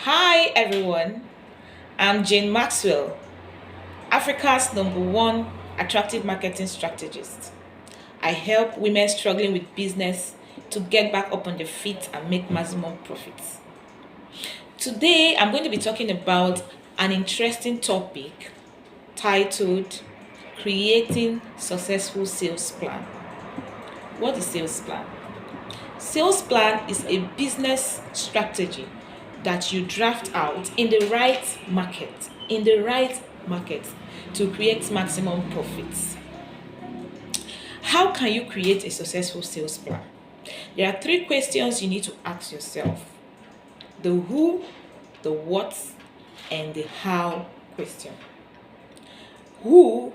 Hi everyone, I'm Jane Maxwell, Africa's number one attractive marketing strategist. I help women struggling with business to get back up on their feet and make maximum profits. Today, I'm going to be talking about an interesting topic titled Creating Successful Sales Plan. What is sales plan? Sales plan is a business strategy that you draft out in the right market to create maximum profits. How can you create a successful sales plan? There are three questions you need to ask yourself: the who, the what, and the how question. Who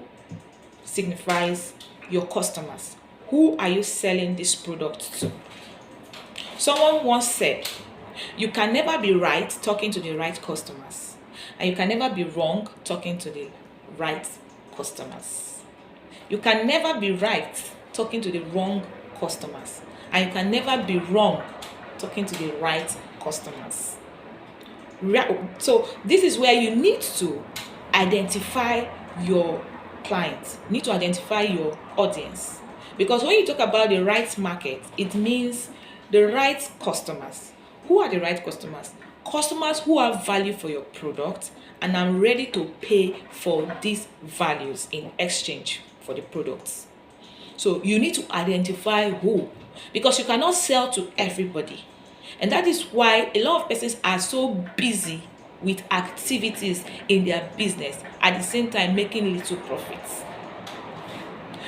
signifies your customers. Who are you selling this product to? Someone once said, you can never be right talking to the right customers, and you can never be wrong talking to the right customers. You can never be right talking to the wrong customers, and you can never be wrong talking to the right customers. So this is where you need to identify your clients, you need to identify your audience. Because when you talk about the right market, it means the right customers. Who are the right customers? Customers who have value for your product and are ready to pay for these values in exchange for the products. So you need to identify who, because you cannot sell to everybody. And that is why a lot of persons are so busy with activities in their business at the same time making little profits.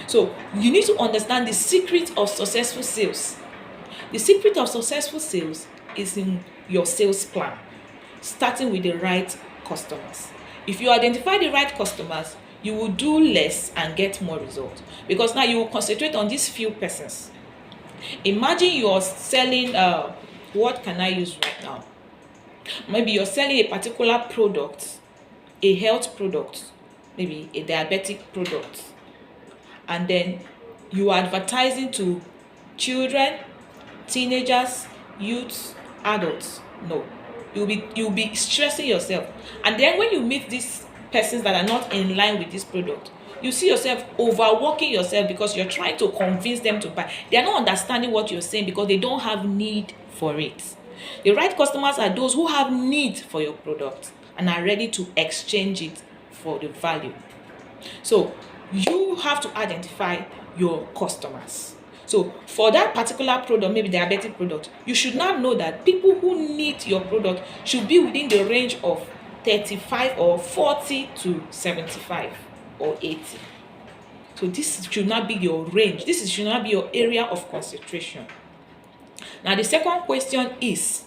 So you need to understand the secret of successful sales. The secret of successful sales is in your sales plan, starting with the right customers. If you identify the right customers, you will do less and get more results, because now you will concentrate on these few persons. Imagine you're selling what can I use right now? Maybe you're selling a particular product, a health product, maybe a diabetic product, and then you are advertising to children, teenagers, youths, adults. No, you'll be stressing yourself, and then when you meet these persons that are not in line with this product, you see yourself overworking yourself because you're trying to convince them to buy. They are not understanding what you're saying because they don't have need for it. The right customers are those who have need for your product and are ready to exchange it for the value. So you have to identify your customers. So for that particular product, maybe diabetic product, you should now know that people who need your product should be within the range of 35 or 40 to 75 or 80. So this should not be your range. This should not be your area of concentration. Now the second question is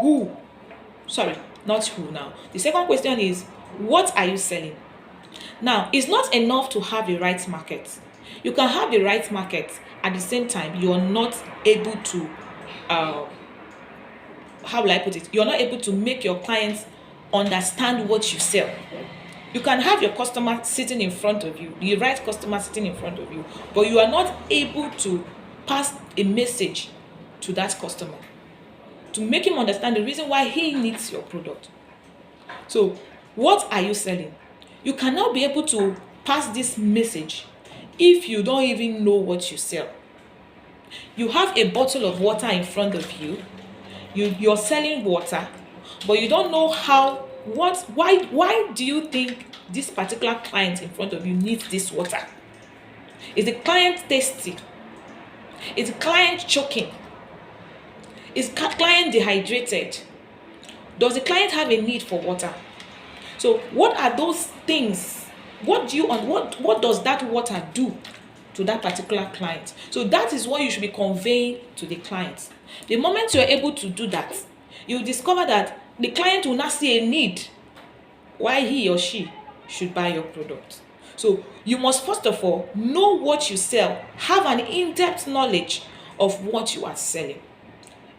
who? Sorry, not who now. The second question is, what are you selling? Now, it's not enough to have the right market. You can have the right market, at the same time you are not able to how will I put it? You're not able to make your clients understand what you sell. You can have your customer sitting in front of you, the right customer sitting in front of you, but you are not able to pass a message to that customer to make him understand the reason why he needs your product. So, what are you selling? You cannot be able to pass this message if you don't even know what you sell. You have a bottle of water in front of you. You're selling water, but you don't know why do you think this particular client in front of you needs this water? Is the client thirsty? Is the client choking? Is the client dehydrated? Does the client have a need for water? So what are those things? What does that water do to that particular client? So that is what you should be conveying to the client. The moment you're able to do that, you discover that the client will not see a need why he or she should buy your product. So you must first of all know what you sell, have an in-depth knowledge of what you are selling.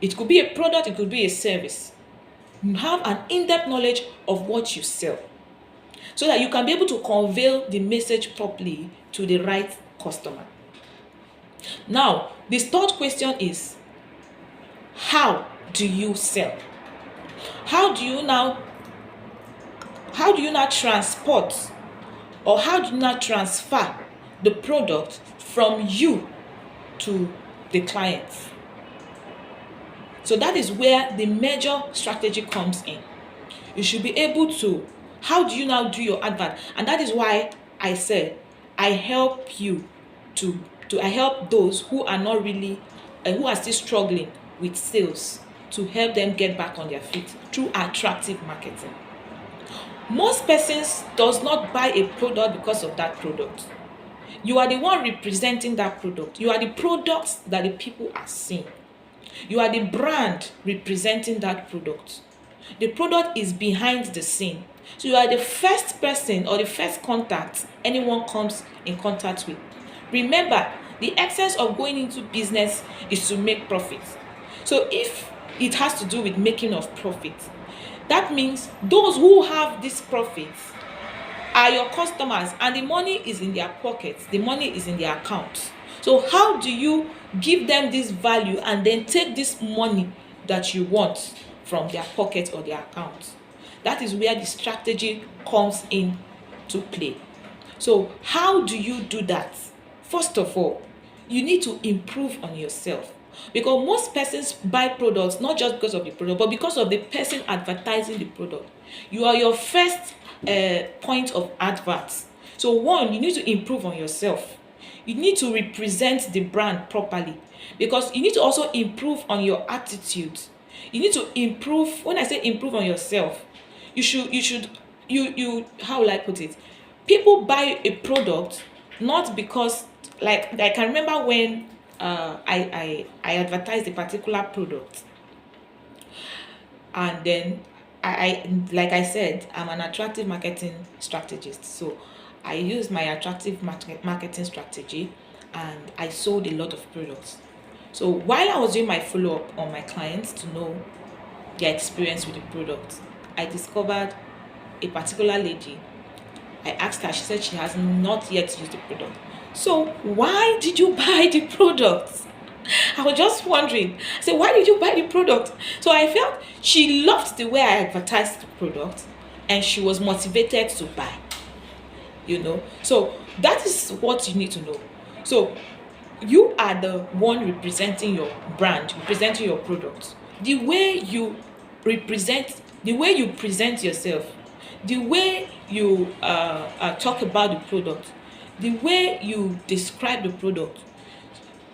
It could be a product, it could be a service. You have an in-depth knowledge of what you sell, so that you can be able to convey the message properly to the right customer. Now, the third question is, how do you sell? How do you now transport, or how do you now transfer the product from you to the client? So that is where the major strategy comes in. You should be able to, how do you now do your advert? And that is why I said I help you I help those who are not really who are still struggling with sales, to help them get back on their feet through attractive marketing. Most persons does not buy a product because of that product. You are the one representing that product. You are the product that the people are seeing. You are the brand representing that product. The product is behind the scene. So you are the first person or the first contact anyone comes in contact with. Remember, the essence of going into business is to make profit. So if it has to do with making of profit, that means those who have this profit are your customers, and the money is in their pockets, the money is in their account. So how do you give them this value and then take this money that you want from their pocket or their account? That is where the strategy comes in to play. So how do you do that? First of all, you need to improve on yourself, because most persons buy products not just because of the product, but because of the person advertising the product. You are your first point of advert. So one, you need to improve on yourself. You need to represent the brand properly, because you need to also improve on your attitude. You need to improve. When I say improve on yourself, you how will I put it? People buy a product not because, like I can remember when I advertised a particular product, and then I like I said, I'm an attractive marketing strategist. So I used my attractive marketing strategy, and I sold a lot of products. So while I was doing my follow-up on my clients to know their experience with the product, I discovered a particular lady. I asked her, she said she has not yet used the product. So why did you buy the product? I was just wondering. I said, why did you buy the product? So I felt she loved the way I advertised the product, and she was motivated to buy. So that is what you need to know. So you are the one representing your brand, representing your product. The way you present yourself, the way you talk about the product, the way you describe the product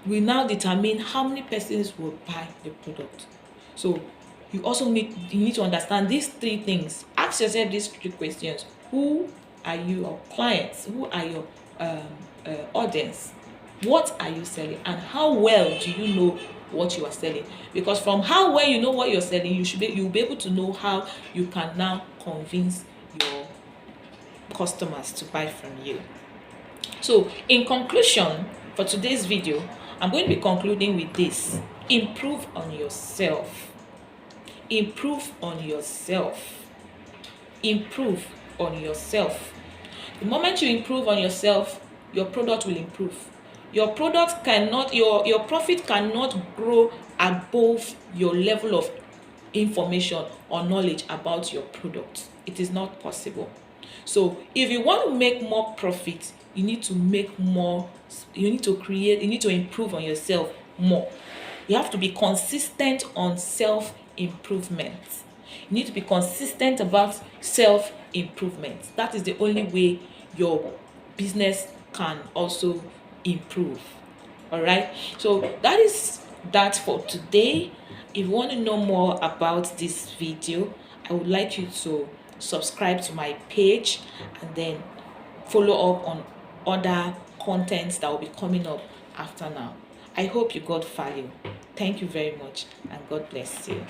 will now determine how many persons will buy the product. So you also need to understand these three things. Ask yourself these three questions: who are your clients? Who are your audience? What are you selling, and how well do you know what you are selling? Because from how well you know what you're selling, you'll be able to know how you can now convince your customers to buy from you. So in conclusion, for today's video, I'm going to be concluding with this: improve on yourself. Improve on yourself. Improve on yourself. The moment you improve on yourself, your product will improve. Your product cannot, your profit cannot grow above your level of information or knowledge about your product. It is not possible. So if you want to make more profit, you need to improve on yourself more. You have to be consistent on self-improvement. You need to be consistent about self-improvement. That is the only way your business can also improve. All right. So that is that for today. If you want to know more about this video, I would like you to subscribe to my page and then follow up on other contents that will be coming up after now. I hope you got value. Thank you very much, and God bless you.